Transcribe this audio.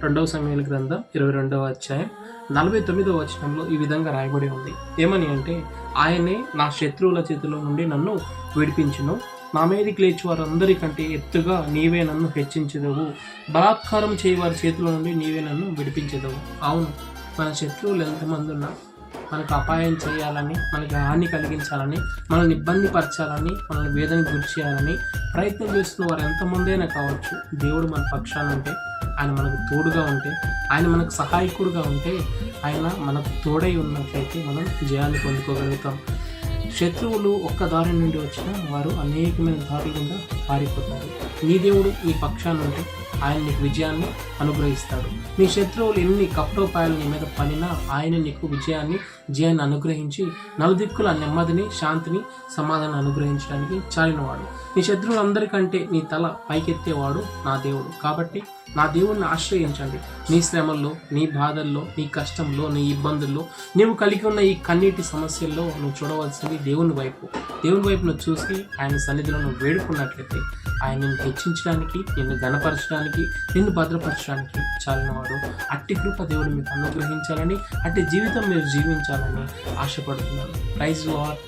రెండవ సమూయేలు గ్రంథం 22వ అధ్యాయం 49వ వచనంలో ఈ విధంగా రాయబడి ఉంది. ఏమని అంటే, ఆయనే నా శత్రువుల చేతిలో నుండి నన్ను విడిపించును, నా మీదికి లేచి వారందరికంటే ఎత్తుగా నీవే నన్ను హెచ్చించెదవు, బలాత్కారం చేయవారి చేతిలో నుండి నీవే నన్ను విడిపించెదవు. అవును, మన శత్రువులు ఎంతమంది ఉన్నా మనకు అపాయం చేయాలని, మనకి హాని కలిగించాలని, మనల్ని ఇబ్బంది పరచాలని, మనల్ని వేదనకు గురి చేయాలని ప్రయత్నం చేస్తున్న వారు ఎంతమంది అయినా కావచ్చు, దేవుడు మన పక్షాన ఉంటే, ఆయన మనకు తోడుగా ఉంటే, ఆయన మనకు సహాయకుడుగా ఉంటే, ఆయన మనకు తోడై ఉన్నట్లయితే మనం జయాన్ని పొందుకోగలుగుతాం. శత్రువులు ఒక్క దారి నుండి వచ్చినా వారు అనేకమైన దారుల గుండా పారిపోతారు. నీ దేవుడు నీ పక్షాన ఉంటే ఆయన నీకు విజయాన్ని అనుగ్రహిస్తాడు. నీ శత్రువులు ఎన్ని కపటోపాయాలు నీ మీద పనినా ఆయన నీకు జయాన్ని అనుగ్రహించి నలుదిక్కుల నెమ్మదిని, శాంతిని, సమాధానం అనుగ్రహించడానికి చాలినవాడు. నీ శత్రువులందరికంటే నీ తల పైకెత్తేవాడు నా దేవుడు. కాబట్టి నా దేవుడిని ఆశ్రయించండి. నీ శ్రమల్లో, నీ బాధల్లో, నీ కష్టంలో, నీ ఇబ్బందుల్లో, నీవు కలిగి ఉన్న ఈ కన్నీటి సమస్యల్లో నువ్వు చూడవలసింది దేవుని వైపు. దేవుని వైపు నువ్వు చూసి ఆయన సన్నిధిలో నువ్వు వేడుకున్నట్లయితే ఆయన నిన్ను హెచ్చించడానికి, నిన్ను ఘనపరచడానికి, నిన్ను భద్రపరచడానికి చాలినవాడు. అట్టి కృప దేవుడు మీకు అనుగ్రహించాలని, అట్టి జీవితం మీరు జీవించాలని ఆశపడుతున్నాను. Praise lord.